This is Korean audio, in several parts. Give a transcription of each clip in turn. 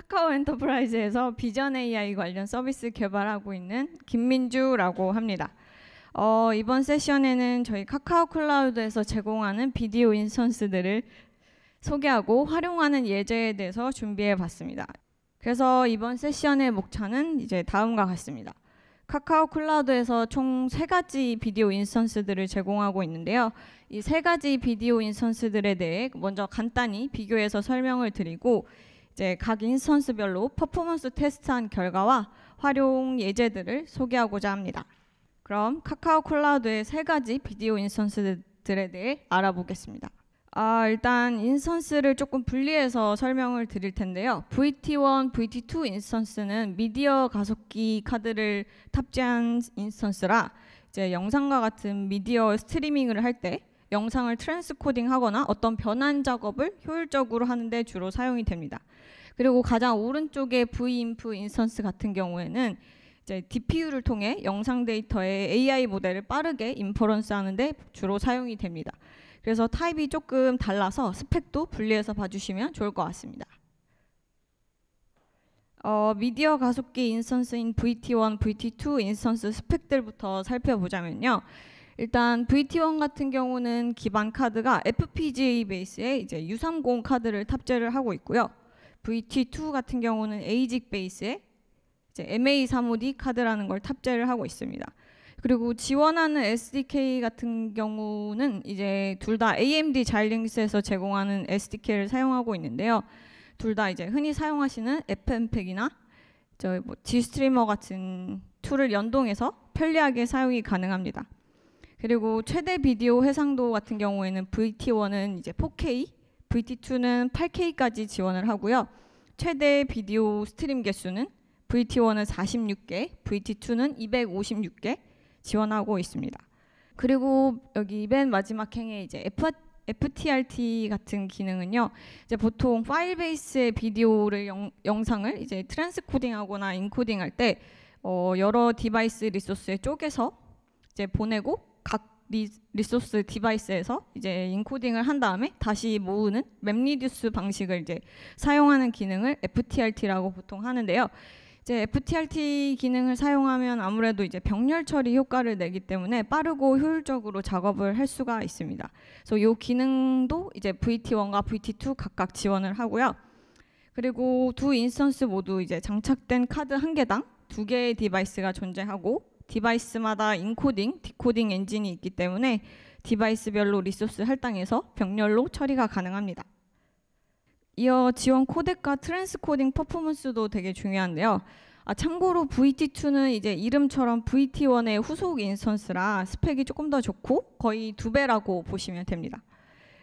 카카오 엔터프라이즈에서 비전 AI 관련 서비스 개발하고 있는 김민주라고 합니다. 이번 세션에는 저희 카카오 클라우드에서 제공하는 비디오 인스턴스들을 소개하고 활용하는 예제에 대해서 준비해 봤습니다. 그래서 이번 세션의 목차는 이제 다음과 같습니다. 카카오 클라우드에서 총 3가지 비디오 인스턴스들을 제공하고 있는데요. 이 3가지 비디오 인스턴스들에 대해 먼저 간단히 비교해서 설명을 드리고 이제 각 인스턴스별로 퍼포먼스 테스트한 결과와 활용 예제들을 소개하고자 합니다. 그럼 카카오 클라우드의 3가지 비디오 인스턴스들에 대해 알아보겠습니다. 일단 인스턴스를 조금 분리해서 설명을 드릴 텐데요. VT1, VT2 인스턴스는 미디어 가속기 카드를 탑재한 인스턴스라 이제 영상과 같은 미디어 스트리밍을 할 때 영상을 트랜스코딩하거나 어떤 변환 작업을 효율적으로 하는데 주로 사용이 됩니다. 그리고 가장 오른쪽의 Vinf 인스턴스 같은 경우에는 이제 DPU를 통해 영상 데이터의 AI 모델을 빠르게 인퍼런스 하는데 주로 사용이 됩니다. 그래서 타입이 조금 달라서 스펙도 분리해서 봐주시면 좋을 것 같습니다. 미디어 가속기 인스턴스인 VT1, VT2 인스턴스 스펙들부터 살펴보자면요. 일단 VT1 같은 경우는 기반 카드가 FPGA 베이스에 이제 U30 카드를 탑재를 하고 있고요. VT2 같은 경우는 ASIC 베이스에 이제 MA35D 카드라는 걸 탑재를 하고 있습니다. 그리고 지원하는 SDK 같은 경우는 이제 둘 다 AMD 자이링스에서 제공하는 SDK를 사용하고 있는데요. 둘 다 이제 흔히 사용하시는 FMPeg이나 Gstreamer 같은 툴을 연동해서 편리하게 사용이 가능합니다. 그리고 최대 비디오 해상도 같은 경우에는 VT1은 이제 4K, VT2는 8K까지 지원을 하고요. 최대 비디오 스트림 개수는 VT1은 46개, VT2는 256개 지원하고 있습니다. 그리고 여기 맨 마지막 행에 이제 FTRT 같은 기능은요. 이제 보통 파일 베이스의 비디오를 영상을 이제 트랜스코딩하거나 인코딩할 때 여러 디바이스 리소스에 쪼개서 이제 보내고 각 리소스 디바이스에서 이제 인코딩을 한 다음에 다시 모으는 맵리듀스 방식을 이제 사용하는 기능을 FTRT라고 보통 하는데요. 이제 FTRT 기능을 사용하면 아무래도 이제 병렬 처리 효과를 내기 때문에 빠르고 효율적으로 작업을 할 수가 있습니다. 그래서 이 기능도 이제 VT1과 VT2 각각 지원을 하고요. 그리고 두 인스턴스 모두 이제 장착된 카드 1개당 2개의 디바이스가 존재하고 디바이스마다 인코딩, 디코딩 엔진이 있기 때문에 디바이스별로 리소스 할당해서 병렬로 처리가 가능합니다. 이어 지원 코덱과 트랜스코딩 퍼포먼스도 되게 중요한데요. 참고로 VT2는 이제 이름처럼 VT1의 후속 인스턴스라 스펙이 조금 더 좋고 거의 2배라고 보시면 됩니다.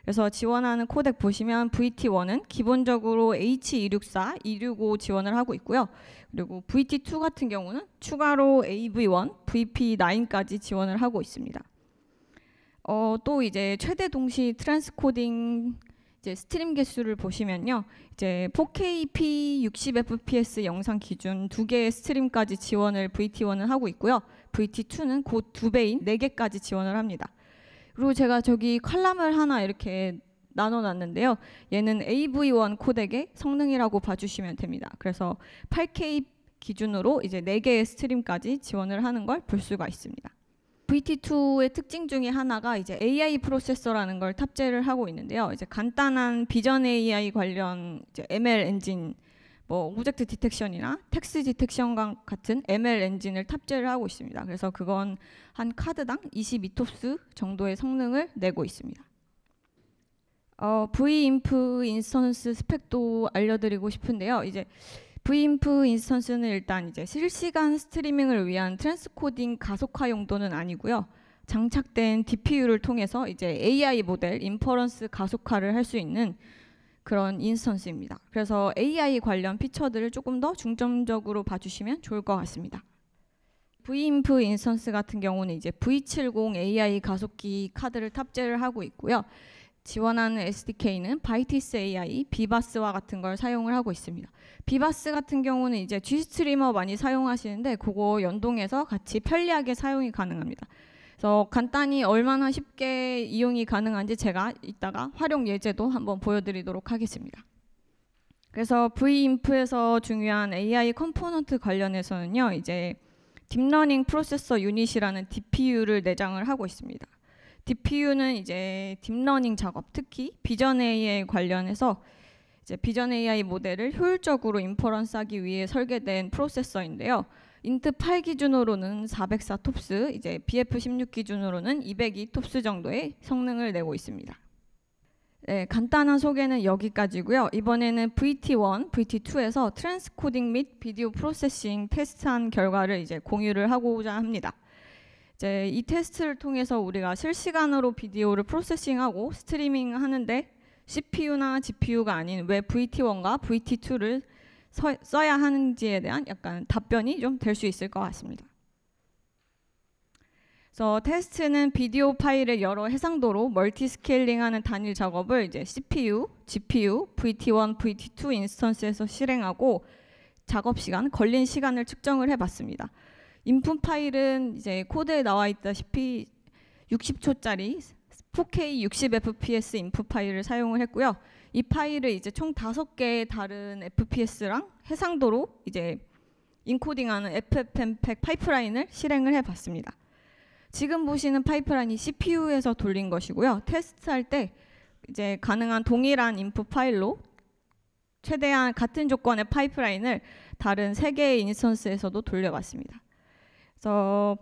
그래서 지원하는 코덱 보시면 VT1은 기본적으로 H264, 265 지원을 하고 있고요. 그리고 VT2 같은 경우는 추가로 AV1, VP9까지 지원을 하고 있습니다. 또 이제 최대 동시 트랜스코딩 이제 스트림 개수를 보시면요. 이제 4K P60fps 영상 기준 2개의 스트림까지 지원을 VT1은 하고 있고요. VT2는 곧 2배인 4개까지 지원을 합니다. 그리고 제가 저기 컬럼을 하나 이렇게 나눠놨는데요. 얘는 AV1 코덱의 성능이라고 봐주시면 됩니다. 그래서 8K 기준으로 이제 4개의 스트림까지 지원을 하는 걸 볼 수가 있습니다. VT2의 특징 중에 하나가 이제 AI 프로세서라는 걸 탑재를 하고 있는데요. 이제 간단한 비전 AI 관련 이제 ML 엔진, 오브젝트 디텍션이나 텍스트 디텍션 같은 ML 엔진을 탑재를 하고 있습니다. 그래서 그건 한 카드당 22톱스 정도의 성능을 내고 있습니다. Vinf 인스턴스 스펙도 알려드리고 싶은데요. 이제 Vinf 인스턴스는 일단 이제 실시간 스트리밍을 위한 트랜스코딩 가속화 용도는 아니고요. 장착된 DPU를 통해서 이제 AI 모델 인퍼런스 가속화를 할 수 있는 그런 인스턴스입니다. 그래서 AI 관련 피처들을 조금 더 중점적으로 봐주시면 좋을 것 같습니다. Vinf 인스턴스 같은 경우는 이제 V70 AI 가속기 카드를 탑재를 하고 있고요. 지원하는 SDK는 바이티스 AI, 비바스와 같은 걸 사용을 하고 있습니다. 비바스 같은 경우는 이제 Gstreamer 많이 사용하시는데 그거 연동해서 같이 편리하게 사용이 가능합니다. 그래서 간단히 얼마나 쉽게 이용이 가능한지 제가 이따가 활용 예제도 한번 보여드리도록 하겠습니다. 그래서 Vinf에서 중요한 AI 컴포넌트 관련해서는요, 이제 딥러닝 프로세서 유닛이라는 DPU를 내장을 하고 있습니다. DPU는 이제 딥러닝 작업, 특히 비전 AI 관련해서 이제 비전 AI 모델을 효율적으로 인퍼런스하기 위해 설계된 프로세서인데요. 인트 8 기준으로는 404 톱스, 이제 BF16 기준으로는 202 톱스 정도의 성능을 내고 있습니다. 네, 간단한 소개는 여기까지고요. 이번에는 VT1, VT2에서 트랜스코딩 및 비디오 프로세싱 테스트한 결과를 이제 공유를 하고자 합니다. 이제 이 테스트를 통해서 우리가 실시간으로 비디오를 프로세싱하고 스트리밍 하는데 CPU나 GPU가 아닌 왜 VT1과 VT2를 써야 하는지에 대한 약간 답변이 좀 될 수 있을 것 같습니다. 그래서 테스트는 비디오 파일을 여러 해상도로 멀티 스케일링하는 단일 작업을 이제 CPU, GPU, VT1, VT2 인스턴스에서 실행하고 작업 시간, 걸린 시간을 측정을 해봤습니다. 인풋 파일은 이제 코드에 나와 있다시피 60초짜리 4K 60fps 인풋 파일을 사용을 했고요. 이 파일을 이제 총 5개의 다른 FPS랑 해상도로 이제 인코딩하는 FFmpeg 파이프라인을 실행을 해봤습니다. 지금 보시는 파이프라인이 CPU에서 돌린 것이고요. 테스트할 때 이제 가능한 동일한 인풋 파일로 최대한 같은 조건의 파이프라인을 다른 3개의 인스턴스에서도 돌려봤습니다. 그래서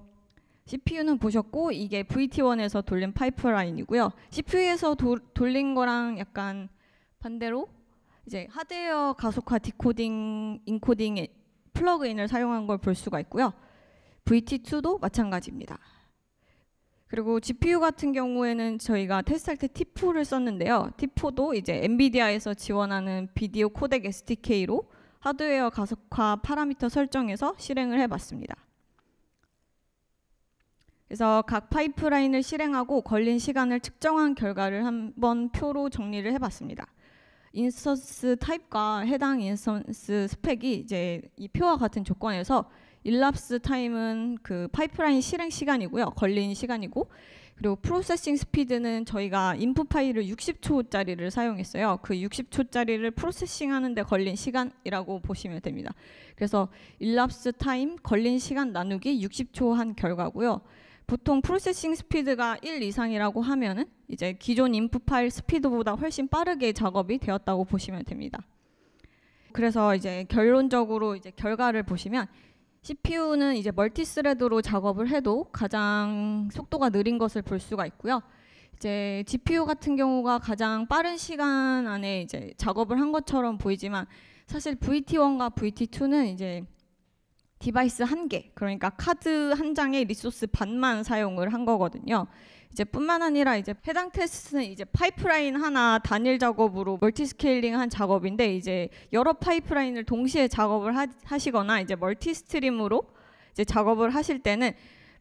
CPU는 보셨고 이게 VT1에서 돌린 파이프라인이고요. CPU에서 돌린 거랑 약간 반대로 이제 하드웨어 가속화 디코딩, 인코딩 플러그인을 사용한 걸 볼 수가 있고요. VT2도 마찬가지입니다. 그리고 GPU 같은 경우에는 저희가 테스트할 때 T4를 썼는데요. T4도 이제 엔비디아에서 지원하는 비디오 코덱 SDK로 하드웨어 가속화 파라미터 설정해서 실행을 해봤습니다. 그래서 각 파이프라인을 실행하고 걸린 시간을 측정한 결과를 한번 표로 정리를 해봤습니다. 인스턴스 타입과 해당 인스턴스 스펙이 이제 이 표와 같은 조건에서 일랍스 타임은 그 파이프라인 실행 시간이고요. 걸린 시간이고, 그리고 프로세싱 스피드는 저희가 인풋 파일을 60초짜리를 사용했어요. 그 60초짜리를 프로세싱 하는데 걸린 시간이라고 보시면 됩니다. 그래서 일랍스 타임 걸린 시간 나누기 60초 한 결과고요. 보통 프로세싱 스피드가 1 이상이라고 하면은 이제 기존 인풋 파일 스피드보다 훨씬 빠르게 작업이 되었다고 보시면 됩니다. 그래서 이제 결론적으로 이제 결과를 보시면 CPU는 이제 멀티스레드로 작업을 해도 가장 속도가 느린 것을 볼 수가 있고요. 이제 GPU 같은 경우가 가장 빠른 시간 안에 이제 작업을 한 것처럼 보이지만 사실 VT1과 VT2는 이제 디바이스 1개, 그러니까 카드 한 장의 리소스 반만 사용을 한 거거든요. 이제 뿐만 아니라 이제 해당 테스트는 이제 파이프라인 하나 단일 작업으로 멀티 스케일링한 작업인데 이제 여러 파이프라인을 동시에 작업을 하시거나 이제 멀티 스트림으로 이제 작업을 하실 때는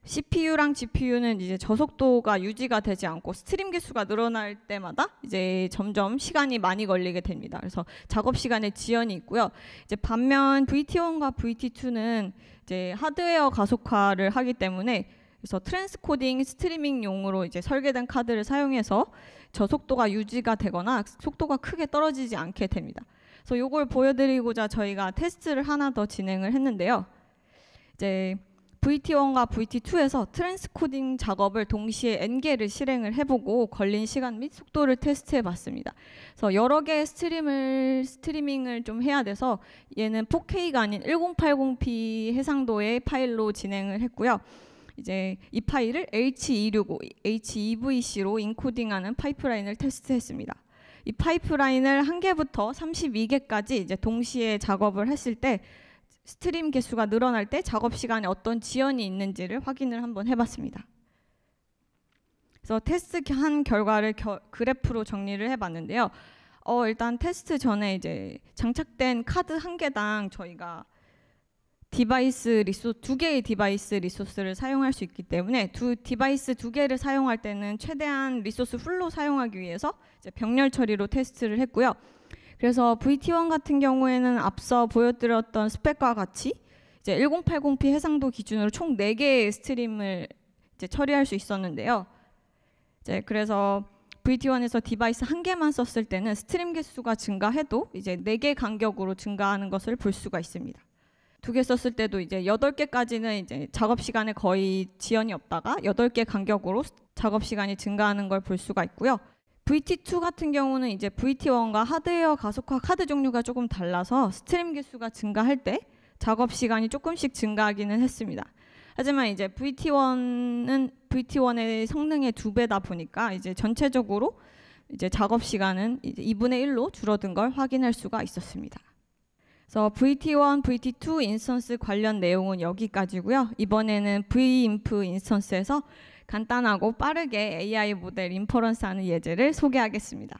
CPU랑 GPU는 이제 저속도가 유지가 되지 않고 스트림 개수가 늘어날 때마다 이제 점점 시간이 많이 걸리게 됩니다. 그래서 작업 시간에 지연이 있고요. 이제 반면 VT1과 VT2는 이제 하드웨어 가속화를 하기 때문에 그래서 트랜스코딩 스트리밍용으로 이제 설계된 카드를 사용해서 저속도가 유지가 되거나 속도가 크게 떨어지지 않게 됩니다. 그래서 이걸 보여드리고자 저희가 테스트를 하나 더 진행을 했는데요. 이제 VT1과 VT2에서 트랜스코딩 작업을 동시에 N개를 실행을 해보고 걸린 시간 및 속도를 테스트해 봤습니다. 그래서 여러 개의 스트리밍을 좀 해야 돼서 얘는 4K가 아닌 1080p 해상도의 파일로 진행을 했고요. 이제 이 파일을 H265, HEVC로 인코딩하는 파이프라인을 테스트했습니다. 이 파이프라인을 1개부터 32개까지 이제 동시에 작업을 했을 때 스트림 개수가 늘어날 때 작업 시간에 어떤 지연이 있는지를 확인을 한번 해봤습니다. 그래서 테스트한 결과를 그래프로 정리를 해봤는데요. 일단 테스트 전에 이제 장착된 카드 1개당 저희가 디바이스 리소스 2개의 디바이스 리소스를 사용할 수 있기 때문에 디바이스 2개를 사용할 때는 최대한 리소스 풀로 사용하기 위해서 이제 병렬 처리로 테스트를 했고요. 그래서 VT1 같은 경우에는 앞서 보여드렸던 스펙과 같이 이제 1080p 해상도 기준으로 총 4개의 스트림을 이제 처리할 수 있었는데요. 이제 그래서 VT1에서 디바이스 한 개만 썼을 때는 스트림 개수가 증가해도 이제 4개 간격으로 증가하는 것을 볼 수가 있습니다. 2개 썼을 때도 이제 8개까지는 이제 작업 시간에 거의 지연이 없다가 8개 간격으로 작업 시간이 증가하는 걸 볼 수가 있고요. VT2 같은 경우는 이제 VT1과 하드웨어 가속화 카드 종류가 조금 달라서 스트림 개수가 증가할 때 작업 시간이 조금씩 증가하기는 했습니다. 하지만 이제 VT1의 성능의 2배다 보니까 이제 전체적으로 이제 작업 시간은 이제 2분의 1로 줄어든 걸 확인할 수가 있었습니다. 그래서 VT1, VT2 인스턴스 관련 내용은 여기까지고요. 이번에는 Vimp 인스턴스에서 간단하고 빠르게 AI 모델 인퍼런스하는 예제를 소개하겠습니다.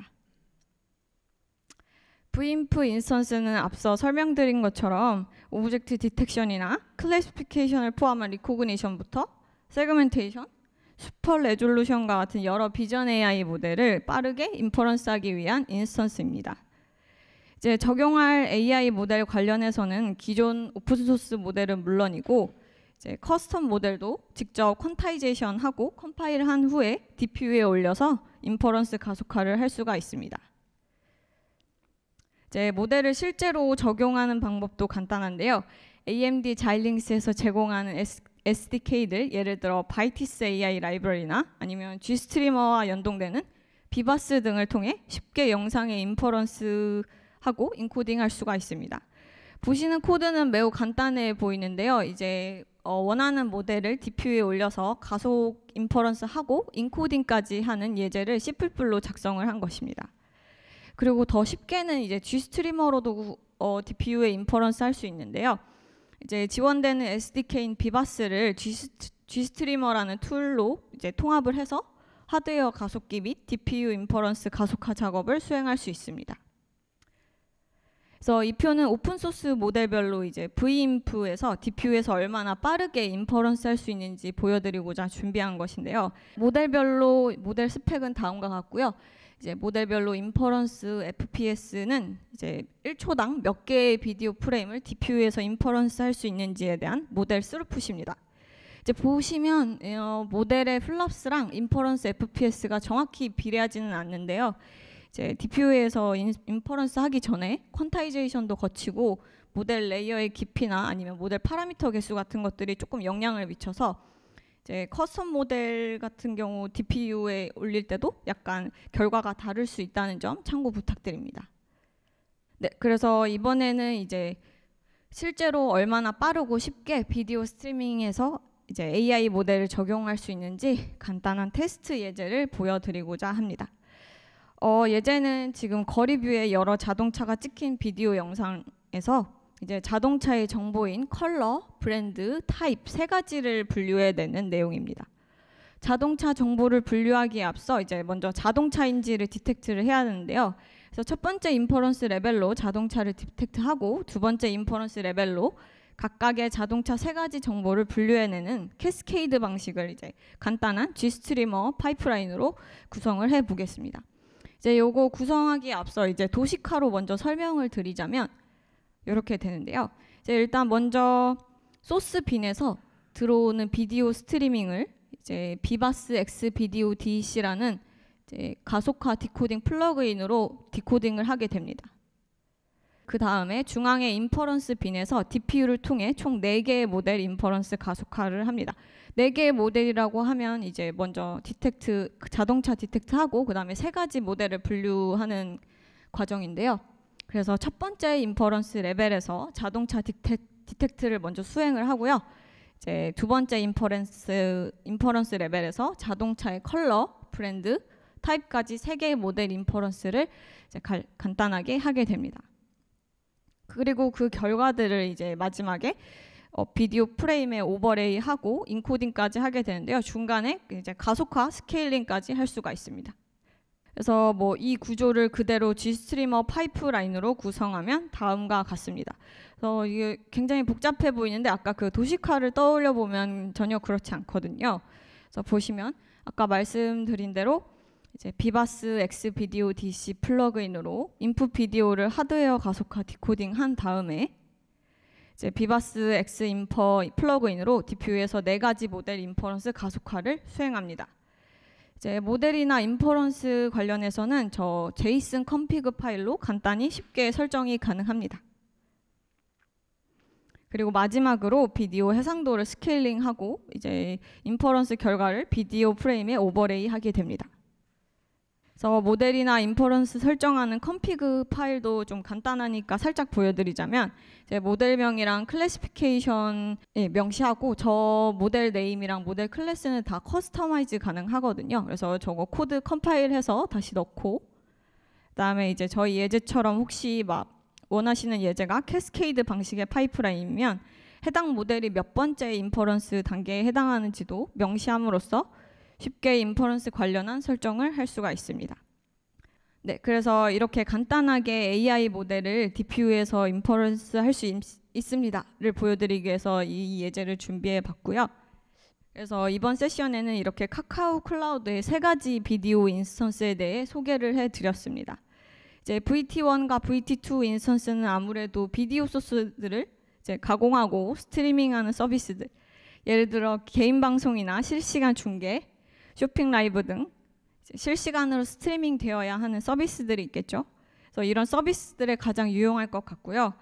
Vimp 인스턴스는 앞서 설명드린 것처럼 오브젝트 디텍션이나 클래시피케이션을 포함한 리코그니션부터 세그멘테이션, 슈퍼 레졸루션과 같은 여러 비전 AI 모델을 빠르게 인퍼런스하기 위한 인스턴스입니다. 이제 적용할 AI 모델 관련해서는 기존 오픈소스 모델은 물론이고 이제 커스텀 모델도 직접 퀀타이제이션하고 컴파일한 후에 DPU에 올려서 인퍼런스 가속화를 할 수가 있습니다. 이제 모델을 실제로 적용하는 방법도 간단한데요. AMD 자일링스에서 제공하는 SDK들, 예를 들어 바이티스 AI 라이브러리나 아니면 Gstreamer와 연동되는 비바스 등을 통해 쉽게 영상의 인퍼런스하고 인코딩할 수가 있습니다. 보시는 코드는 매우 간단해 보이는데요. 이제 원하는 모델을 DPU에 올려서 가속 인퍼런스하고 인코딩까지 하는 예제를 C++로 작성을 한 것입니다. 그리고 더 쉽게는 이제 Gstreamer로도 DPU에 인퍼런스 할 수 있는데요. 이제 지원되는 SDK인 비바스를 Gstreamer라는 툴로 이제 통합을 해서 하드웨어 가속기 및 DPU 인퍼런스 가속화 작업을 수행할 수 있습니다. 그래서 이 표는 오픈소스 모델별로 이제 Vimp에서 DPU에서 얼마나 빠르게 인퍼런스 할 수 있는지 보여드리고자 준비한 것인데요. 모델별로 모델 스펙은 다음과 같고요. 이제 모델별로 인퍼런스 FPS는 이제 1초당 몇 개의 비디오 프레임을 DPU에서 인퍼런스 할 수 있는지에 대한 모델 스루풋입니다. 이제 보시면 모델의 플랍스랑 인퍼런스 FPS가 정확히 비례하지는 않는데요. 이제 DPU에서 인퍼런스 하기 전에 퀀타이제이션도 거치고 모델 레이어의 깊이나 아니면 모델 파라미터 개수 같은 것들이 조금 영향을 미쳐서 이제 커스텀 모델 같은 경우 DPU에 올릴 때도 약간 결과가 다를 수 있다는 점 참고 부탁드립니다. 네, 그래서 이번에는 이제 실제로 얼마나 빠르고 쉽게 비디오 스트리밍에서 이제 AI 모델을 적용할 수 있는지 간단한 테스트 예제를 보여드리고자 합니다. 예제는 지금 거리뷰에 여러 자동차가 찍힌 비디오 영상에서 이제 자동차의 정보인 컬러, 브랜드, 타입 3가지를 분류해내는 내용입니다. 자동차 정보를 분류하기에 앞서 이제 먼저 자동차인지를 디텍트를 해야 하는데요. 그래서 첫 번째 인퍼런스 레벨로 자동차를 디텍트하고 두 번째 인퍼런스 레벨로 각각의 자동차 3가지 정보를 분류해내는 캐스케이드 방식을 이제 간단한 Gstreamer 파이프라인으로 구성을 해보겠습니다. 이제 요거 구성하기에 앞서 이제 도식화로 먼저 설명을 드리자면 이렇게 되는데요. 이제 일단 먼저 소스 빈에서 들어오는 비디오 스트리밍을 이제 비바스 X 비디오 DC라는 이제 가속화 디코딩 플러그인으로 디코딩을 하게 됩니다. 그 다음에 중앙의 인퍼런스 빈에서 DPU를 통해 총 4개의 모델 인퍼런스 가속화를 합니다. 4개의 모델이라고 하면 이제 먼저 자동차 디텍트하고 그 다음에 3가지 모델을 분류하는 과정인데요. 그래서 첫 번째 인퍼런스 레벨에서 자동차 디텍트를 먼저 수행을 하고요. 이제 두 번째 인퍼런스 레벨에서 자동차의 컬러, 브랜드, 타입까지 3개의 모델 인퍼런스를 이제 간단하게 하게 됩니다. 그리고 그 결과들을 이제 마지막에 비디오 프레임에 오버레이하고 인코딩까지 하게 되는데요. 중간에 이제 가속화, 스케일링까지 할 수가 있습니다. 그래서 뭐 이 구조를 그대로 Gstreamer 파이프라인으로 구성하면 다음과 같습니다. 그래서 이게 굉장히 복잡해 보이는데 아까 그 도식화를 떠올려 보면 전혀 그렇지 않거든요. 그래서 보시면 아까 말씀드린 대로 이제 비바스 X 비디오 DC 플러그인으로 인풋 비디오를 하드웨어 가속화 디코딩한 다음에 이제 비바스 X 인퍼 플러그인으로 DPU에서 4가지 모델 인퍼런스 가속화를 수행합니다. 이제 모델이나 인퍼런스 관련해서는 저 제이슨 컴피그 파일로 간단히 쉽게 설정이 가능합니다. 그리고 마지막으로 비디오 해상도를 스케일링하고 이제 인퍼런스 결과를 비디오 프레임에 오버레이하게 됩니다. 그래서 모델이나 인퍼런스 설정하는 컴피그 파일도 좀 간단하니까 살짝 보여드리자면 이제 모델명이랑 클래시피케이션 명시하고 저 모델 네임이랑 모델 클래스는 다 커스터마이즈 가능하거든요. 그래서 저거 코드 컴파일해서 다시 넣고 그다음에 이제 저희 예제처럼 혹시 막 원하시는 예제가 캐스케이드 방식의 파이프라인이면 해당 모델이 몇 번째 인퍼런스 단계에 해당하는지도 명시함으로써 쉽게 인퍼런스 관련한 설정을 할 수가 있습니다. 네, 그래서 이렇게 간단하게 AI 모델을 DPU에서 인퍼런스 할 수 있습니다를 보여드리기 위해서 이 예제를 준비해 봤고요. 그래서 이번 세션에는 이렇게 카카오 클라우드의 3가지 비디오 인스턴스에 대해 소개를 해드렸습니다. 이제 VT1과 VT2 인스턴스는 아무래도 비디오 소스들을 이제 가공하고 스트리밍하는 서비스들, 예를 들어 개인 방송이나 실시간 중계, 쇼핑 라이브 등 실시간으로 스트리밍 되어야 하는 서비스들이 있겠죠. 그래서 이런 서비스들에 가장 유용할 것 같고요.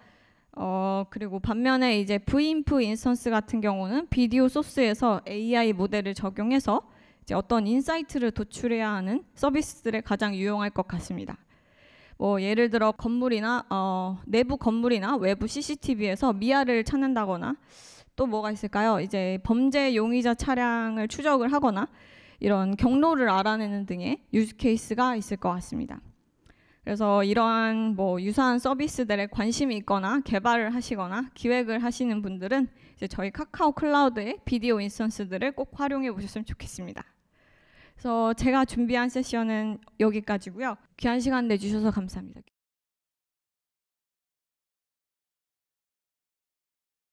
그리고 반면에 이제 Vinf 인스턴스 같은 경우는 비디오 소스에서 AI 모델을 적용해서 이제 어떤 인사이트를 도출해야 하는 서비스들에 가장 유용할 것 같습니다. 뭐 예를 들어 건물이나 내부 건물이나 외부 CCTV에서 미아를 찾는다거나 또 뭐가 있을까요? 이제 범죄 용의자 차량을 추적을 하거나 이런 경로를 알아내는 등의 유즈 케이스가 있을 것 같습니다. 그래서 이러한 뭐 유사한 서비스들에 관심이 있거나 개발을 하시거나 기획을 하시는 분들은 이제 저희 카카오 클라우드의 비디오 인스턴스들을 꼭 활용해 보셨으면 좋겠습니다. 그래서 제가 준비한 세션은 여기까지고요. 귀한 시간 내주셔서 감사합니다.